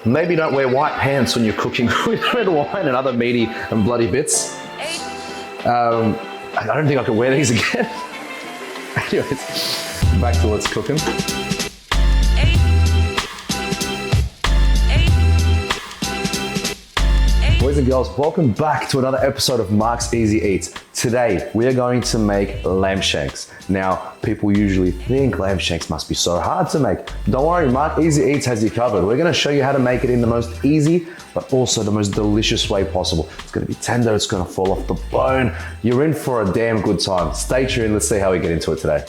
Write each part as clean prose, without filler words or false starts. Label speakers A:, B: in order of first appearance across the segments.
A: Maybe don't wear white pants when you're cooking with red wine and other meaty and bloody bits. I don't think I can wear these again. Anyways, back to what's cooking. Boys and girls, welcome back to another episode of Mark's Easy Eats. Today, we are going to make lamb shanks. Now, people usually think lamb shanks must be so hard to make. Don't worry, Mark Easy Eats has you covered. We're gonna show you how to make it in the most easy, but also the most delicious way possible. It's gonna be tender, it's gonna fall off the bone. You're in for a damn good time. Stay tuned, let's see how we get into it today.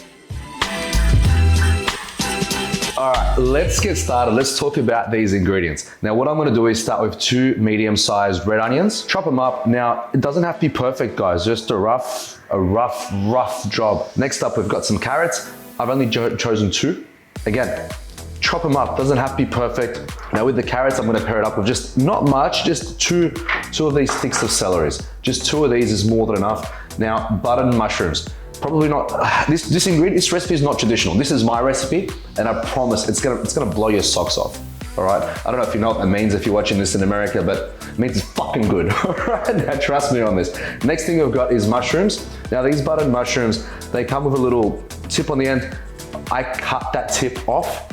A: All right, let's get started. Let's talk about these ingredients. Now, what I'm gonna do is start with 2 medium-sized red onions, chop them up. Now, it doesn't have to be perfect, guys, just a rough job. Next up, we've got some carrots. I've only chosen 2. Again, chop them up, doesn't have to be perfect. Now with the carrots, I'm gonna pair it up with just not much, just two of these sticks of celery. Just 2 of these is more than enough. Now, button mushrooms. Probably not, this recipe is not traditional. This is my recipe, and I promise it's gonna blow your socks off, all right? I don't know if you know what that means if you're watching this in America, but it means it's fucking good, all right? Now trust me on this. Next thing we've got is mushrooms. Now these button mushrooms, they come with a little tip on the end. I cut that tip off.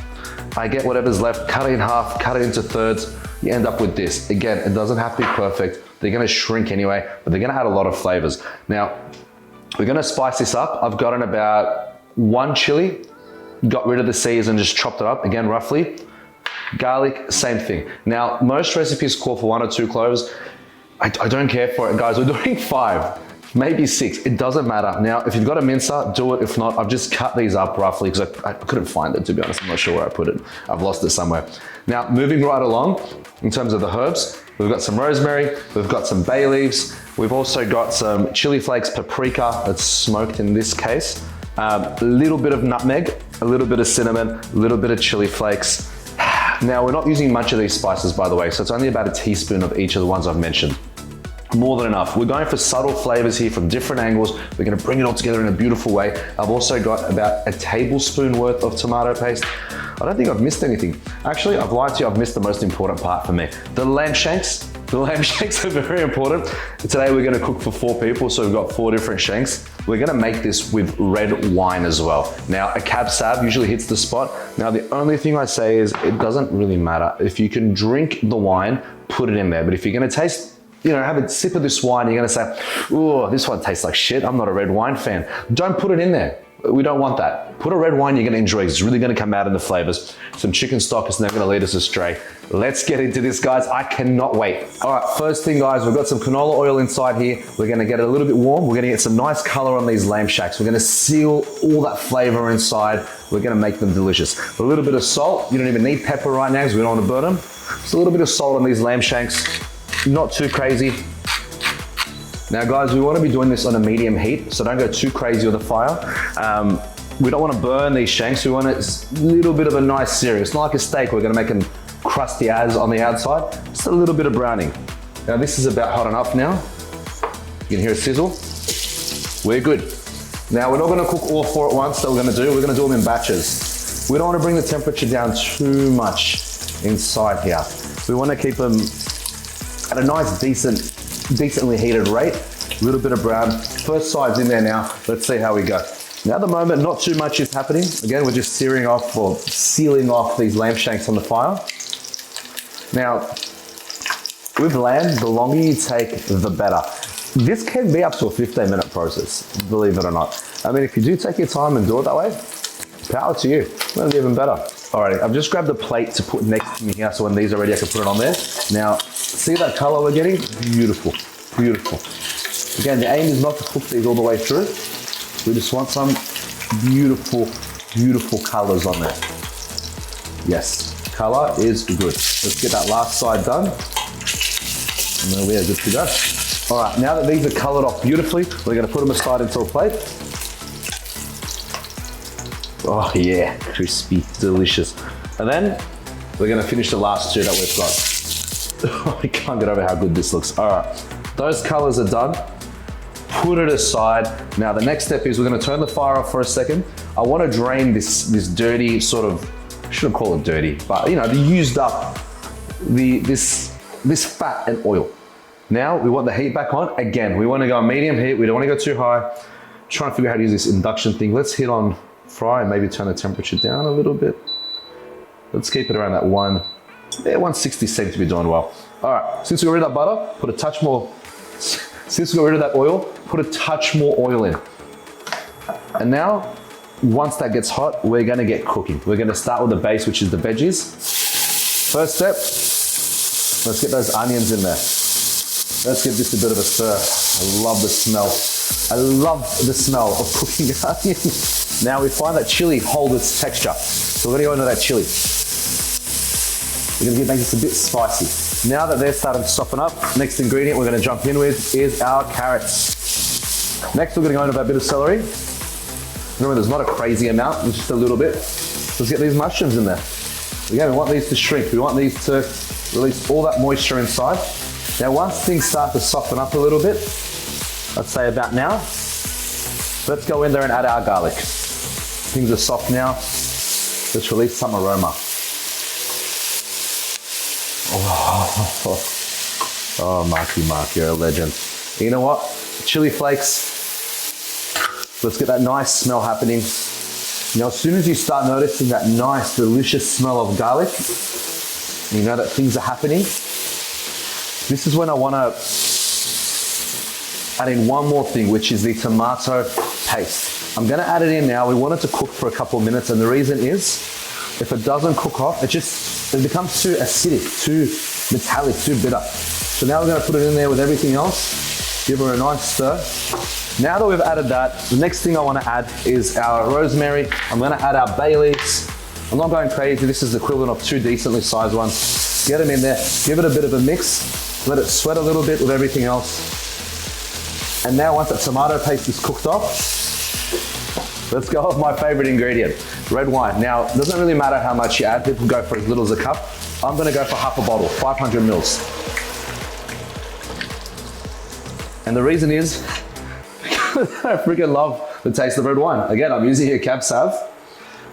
A: I get whatever's left, cut it in half, cut it into thirds. You end up with this. Again, it doesn't have to be perfect. They're gonna shrink anyway, but they're gonna add a lot of flavors. Now, we're gonna spice this up. I've gotten about 1 chili, got rid of the seeds and just chopped it up, again, roughly. Garlic, same thing. Now, most recipes call for 1 or 2 cloves. I don't care for it, guys. We're doing 5, maybe 6. It doesn't matter. Now, if you've got a mincer, do it. If not, I've just cut these up roughly because I couldn't find it, to be honest. I'm not sure where I put it. I've lost it somewhere. Now, moving right along, in terms of the herbs, we've got some rosemary, we've got some bay leaves, we've also got some chili flakes, paprika that's smoked in this case, a little bit of nutmeg, a little bit of cinnamon, a little bit of chili flakes. Now, we're not using much of these spices, by the way, so it's only about a teaspoon of each of the ones I've mentioned. More than enough. We're going for subtle flavors here from different angles. We're gonna bring it all together in a beautiful way. I've also got about a tablespoon worth of tomato paste. I don't think I've missed anything. Actually, I've lied to you, I've missed the most important part for me. The lamb shanks. The lamb shanks are very important. Today we're gonna cook for 4 people, so we've got 4 different shanks. We're gonna make this with red wine as well. Now, a cab sav usually hits the spot. Now, the only thing I say is it doesn't really matter. If you can drink the wine, put it in there. But if you're gonna taste, have a sip of this wine, you're gonna say, oh, this one tastes like shit. I'm not a red wine fan. Don't put it in there. We don't want that. Put a red wine you're gonna enjoy. It's really gonna come out in the flavors. Some chicken stock is never gonna lead us astray. Let's get into this, guys. I cannot wait. All right, first thing, guys, we've got some canola oil inside here. We're gonna get it a little bit warm. We're gonna get some nice color on these lamb shanks. We're gonna seal all that flavor inside. We're gonna make them delicious. A little bit of salt. You don't even need pepper right now because we don't wanna burn them. Just a little bit of salt on these lamb shanks. Not too crazy. Now, guys, we want to be doing this on a medium heat, so don't go too crazy with the fire. We don't want to burn these shanks. We want a little bit of a nice sear. It's not like a steak. We're going to make them crusty as on the outside. Just a little bit of browning. Now, this is about hot enough now. You can hear a sizzle. We're good. Now, we're not going to cook all 4 at once that we're going to do. We're going to do them in batches. We don't want to bring the temperature down too much inside here. We want to keep them at a nice, decently heated rate. A little bit of brown. First side's in there now. Let's see how we go. Now at the moment, not too much is happening. Again, we're just sealing off these lamb shanks on the fire. Now, with lamb, the longer you take, the better. This can be up to a 15-minute process, believe it or not. I mean, if you do take your time and do it that way, power to you. That'll be even better. Alrighty, I've just grabbed a plate to put next to me here, so when these are ready, I can put it on there. Now, see that color we're getting? Beautiful, beautiful. Again, the aim is not to cook these all the way through. We just want some beautiful, beautiful colors on there. Yes, color is good. Let's get that last side done. And then we are good to go. All right, now that these are colored off beautifully, we're gonna put them aside into a plate. Oh yeah, crispy, delicious. And then we're gonna finish the last 2 that we've got. I can't get over how good this looks. All right, those colors are done. Put it aside. Now the next step is we're gonna turn the fire off for a second. I wanna drain this dirty sort of, I shouldn't call it dirty, but the used up this fat and oil. Now we want the heat back on. Again, we want to go on medium heat. We don't want to go too high. Trying to figure out how to use this induction thing. Let's hit on fry and maybe turn the temperature down a little bit. Let's keep it around that 160 seems to be doing well. All right, since we got rid of that butter, put a touch more. Since we got rid of that oil, put a touch more oil in. And now, once that gets hot, we're gonna get cooking. We're gonna start with the base, which is the veggies. First step, let's get those onions in there. Let's give this a bit of a stir. I love the smell. I love the smell of cooking onions. Now we find that chili holds its texture. So we're gonna go into that chili. We're gonna make this a bit spicy. Now that they're starting to soften up, next ingredient we're gonna jump in with is our carrots. Next we're gonna go into that bit of celery. Remember, there's not a crazy amount, just a little bit. Let's get these mushrooms in there. Again, we want these to shrink. We want these to release all that moisture inside. Now, once things start to soften up a little bit, let's say about now, let's go in there and add our garlic. Things are soft now. Let's release some aroma. Oh, Mark, you're a legend. You know what? Chili flakes. Let's get that nice smell happening. Now, as soon as you start noticing that nice, delicious smell of garlic, you know that things are happening. This is when I want to add in one more thing, which is the tomato paste. I'm going to add it in now. We want it to cook for a couple of minutes, and the reason is, if it doesn't cook off, it becomes too acidic, too metallic, too bitter. So now we're going to put it in there with everything else. Give her a nice stir. Now that we've added that, the next thing I want to add is our rosemary. I'm going to add our bay leaves. I'm not going crazy. This is the equivalent of 2 decently sized ones. Get them in there. Give it a bit of a mix. Let it sweat a little bit with everything else. And now once that tomato paste is cooked off, let's go with my favorite ingredient, red wine. Now, it doesn't really matter how much you add. People go for as little as a cup. I'm going to go for half a bottle, 500 mils. And the reason is, I freaking love the taste of red wine. Again, I'm using here Cab Sav.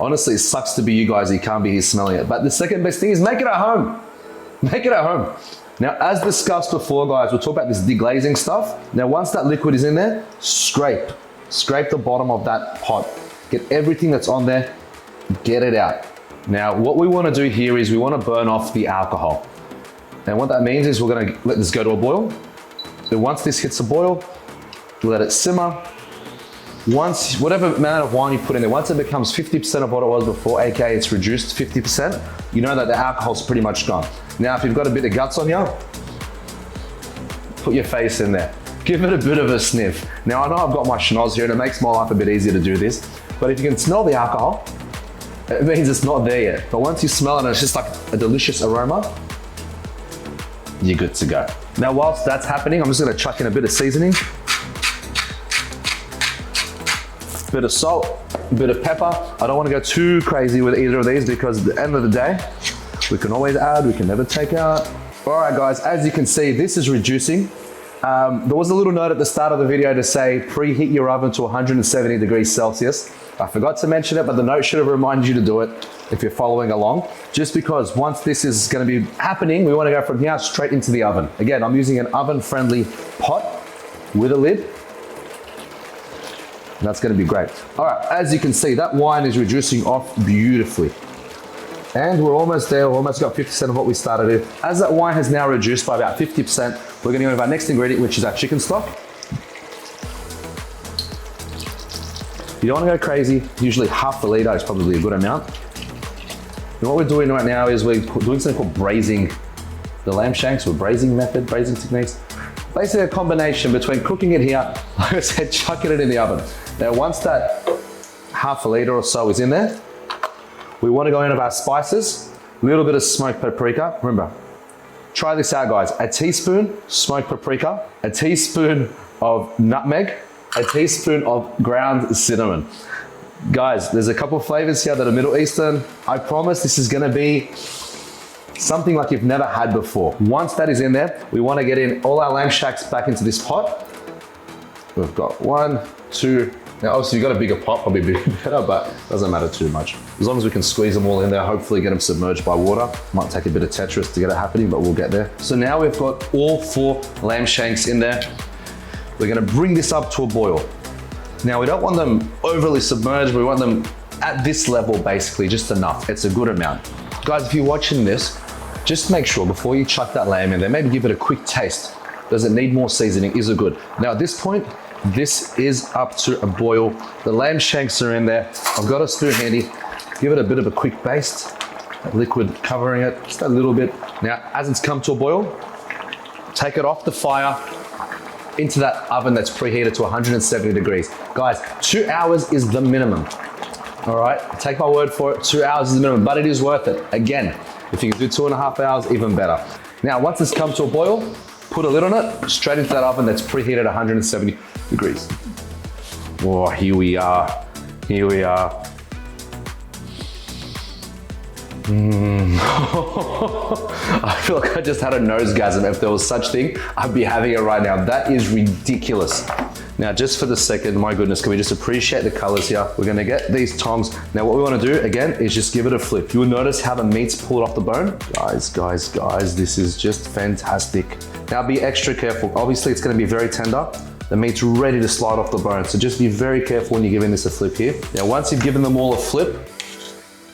A: Honestly, it sucks to be you guys. You can't be here smelling it. But the second best thing is make it at home. Make it at home. Now, as discussed before, guys, we'll talk about this deglazing stuff. Now, once that liquid is in there, scrape the bottom of that pot. Get everything that's on there, get it out. Now, what we want to do here is we want to burn off the alcohol. And what that means is we're going to let this go to a boil. Then once this hits a boil, let it simmer. Once, whatever amount of wine you put in there, once it becomes 50% of what it was before, aka it's reduced 50%, you know that the alcohol's pretty much gone. Now, if you've got a bit of guts on you, put your face in there. Give it a bit of a sniff. Now, I know I've got my schnoz here and it makes my life a bit easier to do this, but if you can smell the alcohol, it means it's not there yet. But once you smell it and it's just like a delicious aroma, you're good to go. Now, whilst that's happening, I'm just gonna chuck in a bit of seasoning. Bit of salt, a bit of pepper. I don't want to go too crazy with either of these because at the end of the day, we can always add, we can never take out. All right, guys, as you can see, this is reducing. There was a little note at the start of the video to say preheat your oven to 170 degrees Celsius. I forgot to mention it, but the note should have reminded you to do it if you're following along. Just because once this is going to be happening, we want to go from here straight into the oven. Again, I'm using an oven-friendly pot with a lid. That's going to be great. All right, as you can see, that wine is reducing off beautifully. And we're almost there, we almost got 50% of what we started with. As that wine has now reduced by about 50%, we're going to go with our next ingredient, which is our chicken stock. You don't want to go crazy. Usually half a liter is probably a good amount. And what we're doing right now is we're doing something called braising the lamb shanks, or braising method, braising techniques. Basically a combination between cooking it here, like I said, chucking it in the oven. Now, once that half a liter or so is in there, we want to go in with our spices, a little bit of smoked paprika. Remember, try this out, guys. A teaspoon smoked paprika, a teaspoon of nutmeg, a teaspoon of ground cinnamon. Guys, there's a couple of flavors here that are Middle Eastern. I promise this is going to be something like you've never had before. Once that is in there, we want to get in all our lamb shanks back into this pot. We've got 1, 2, Now obviously you've got a bigger pot, probably a bit better, but it doesn't matter too much. As long as we can squeeze them all in there, hopefully get them submerged by water. Might take a bit of Tetris to get it happening, but we'll get there. So now we've got all 4 lamb shanks in there. We're gonna bring this up to a boil. Now we don't want them overly submerged, we want them at this level basically, just enough. It's a good amount. Guys, if you're watching this, just make sure before you chuck that lamb in there, maybe give it a quick taste. Does it need more seasoning? Is it good? Now at this point, this is up to a boil. The lamb shanks are in there. I've got a spoon handy. Give it a bit of a quick baste. Liquid covering it, just a little bit. Now, as it's come to a boil, take it off the fire into that oven that's preheated to 170 degrees. Guys, 2 hours is the minimum. All right, take my word for it, 2 hours is the minimum, but it is worth it. Again, if you can do 2.5 hours, even better. Now, once it's come to a boil, put a lid on it, straight into that oven that's preheated at 170 degrees. Oh, here we are, here we are. I feel like I just had a nosegasm. If there was such thing, I'd be having it right now. That is ridiculous. Now, just for the second, my goodness, can we just appreciate the colors here? We're gonna get these tongs. Now, what we wanna do, again, is just give it a flip. You'll notice how the meat's pulled off the bone. Guys, this is just fantastic. Now, be extra careful. Obviously, it's gonna be very tender. The meat's ready to slide off the bone, so just be very careful when you're giving this a flip here. Now, once you've given them all a flip,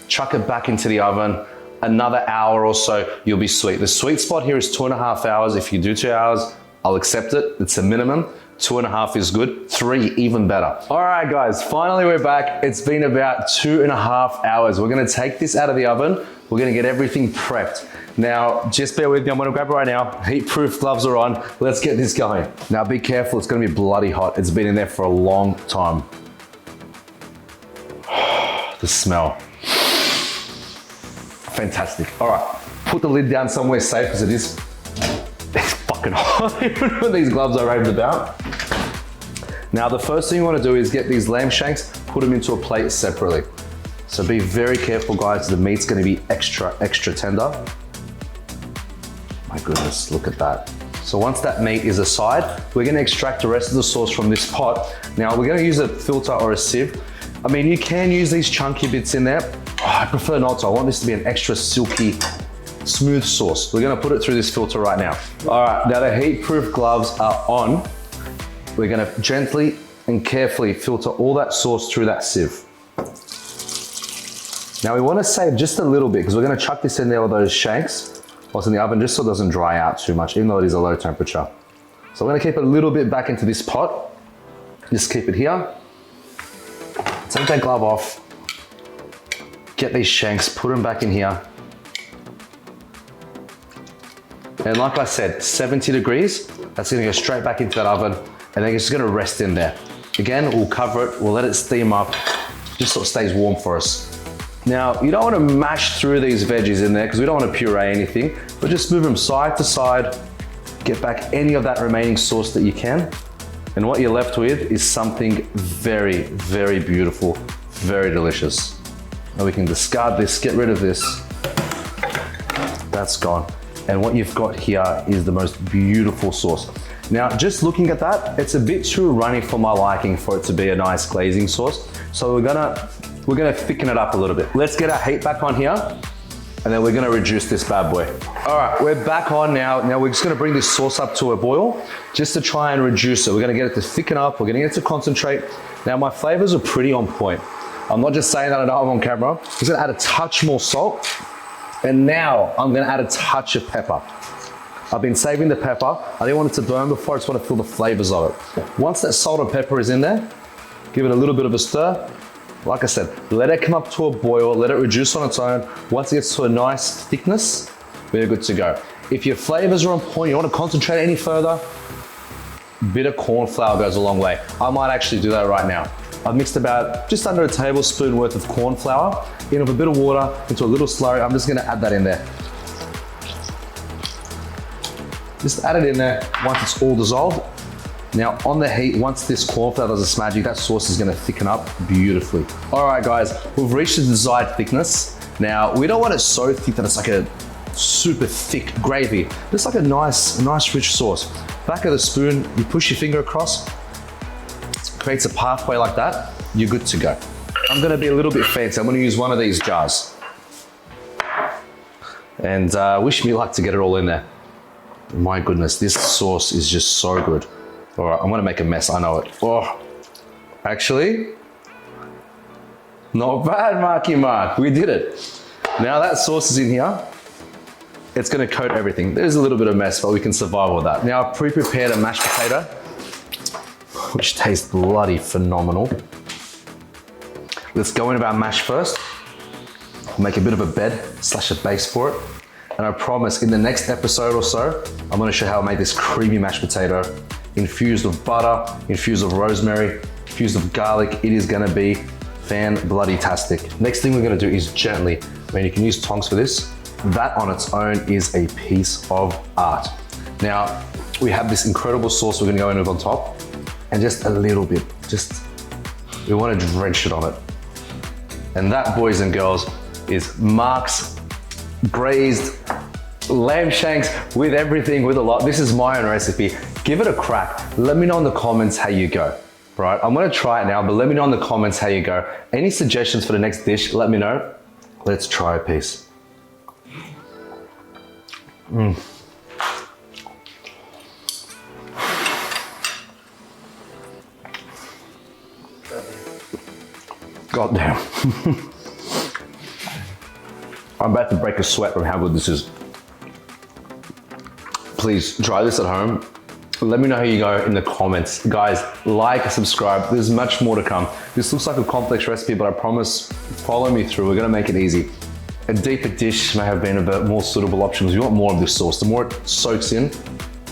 A: chuck it back into the oven. Another hour or so, you'll be sweet. The sweet spot here is 2.5 hours. If you do 2 hours, I'll accept it. It's a minimum. 2.5 is good, 3 even better. All right, guys, finally we're back. It's been about 2.5 hours. We're gonna take this out of the oven. We're gonna get everything prepped. Now, just bear with me, I'm gonna grab it right now. Heat-proof gloves are on. Let's get this going. Now, be careful, it's gonna be bloody hot. It's been in there for a long time. The smell. Fantastic. All right, put the lid down somewhere safe because it's fucking hot even when these gloves are raved about. Now, the first thing you want to do is get these lamb shanks, put them into a plate separately. So be very careful, guys. The meat's going to be extra tender. My goodness, look at that. So once that meat is aside, we're going to extract the rest of the sauce from this pot. Now, we're going to use a filter or a sieve. I mean, you can use these chunky bits in there. I prefer not to. I want this to be an extra silky, smooth sauce. We're gonna put it through this filter right now. All right, now the heat-proof gloves are on. We're gonna gently and carefully filter all that sauce through that sieve. Now we wanna save just a little bit because we're gonna chuck this in there with those shanks whilst in the oven just so it doesn't dry out too much, even though it is a low temperature. So we're gonna keep a little bit back into this pot. Just keep it here. Take that glove off. Get these shanks, put them back in here. And like I said, 70 degrees, that's gonna go straight back into that oven and then it's just gonna rest in there. Again, we'll cover it, we'll let it steam up, just so it stays warm for us. Now, you don't wanna mash through these veggies in there because we don't wanna puree anything, but just move them side to side, get back any of that remaining sauce that you can. And what you're left with is something very, very beautiful, very delicious. Now we can discard this, get rid of this. That's gone. And what you've got here is the most beautiful sauce. Now, just looking at that, it's a bit too runny for my liking for it to be a nice glazing sauce. So we're gonna thicken it up a little bit. Let's get our heat back on here, and then we're gonna reduce this bad boy. All right, we're back on now. Now we're just gonna bring this sauce up to a boil, just to try and reduce it. We're gonna get it to thicken up, we're gonna get it to concentrate. Now my flavors are pretty on point. I'm not just saying that I know I'm on camera. I'm just gonna add a touch more salt. And now I'm gonna add a touch of pepper. I've been saving the pepper. I didn't want it to burn before, I just want to feel the flavors of it. Once that salt and pepper is in there, give it a little bit of a stir. Like I said, let it come up to a boil, let it reduce on its own. Once it gets to a nice thickness, we're good to go. If your flavors are on point, you don't want to concentrate any further, a bit of corn flour goes a long way. I might actually do that right now. I've mixed about just under a tablespoon worth of corn flour in with a bit of water into a little slurry. I'm just gonna add that in there. Just add it in there once it's all dissolved. Now on the heat, once this corn flour does its magic, that sauce is gonna thicken up beautifully. All right guys, we've reached the desired thickness. Now we don't want it so thick that it's like a super thick gravy. Just like a nice rich sauce. Back of the spoon, you push your finger across, creates a pathway like that, you're good to go. I'm gonna be a little bit fancy. I'm gonna use one of these jars. And wish me luck to get it all in there. My goodness, this sauce is just so good. All right, I'm gonna make a mess, I know it. Oh, actually, not bad, Marky Mark, we did it. Now that sauce is in here, it's gonna coat everything. There's a little bit of mess, but we can survive with that. Now I've pre-prepared a mashed potato, which tastes bloody phenomenal. Let's go into our mash first. Make a bit of a bed / a base for it. And I promise in the next episode or so, I'm gonna show how I make this creamy mashed potato, infused with butter, infused with rosemary, infused with garlic. It is gonna be fan-bloody-tastic. Next thing we're gonna do is gently, I mean, you can use tongs for this. That on its own is a piece of art. Now, we have this incredible sauce we're gonna go in with on top, and just a little bit, we wanna drench it on it. And that, boys and girls, is Mark's braised lamb shanks with everything, with a lot. This is my own recipe. Give it a crack. Let me know in the comments how you go. Right, I'm gonna try it now, but let me know in the comments how you go. Any suggestions for the next dish, let me know. Let's try a piece. God damn. I'm about to break a sweat from how good this is. Please try this at home. Let me know how you go in the comments. Guys, like, subscribe. There's much more to come. This looks like a complex recipe, but I promise, follow me through. We're gonna make it easy. A deeper dish may have been a bit more suitable option because you want more of this sauce. The more it soaks in,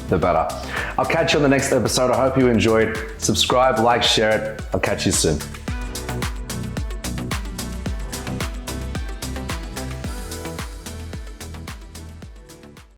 A: the better. I'll catch you on the next episode. I hope you enjoyed. Subscribe, like, share it. I'll catch you soon.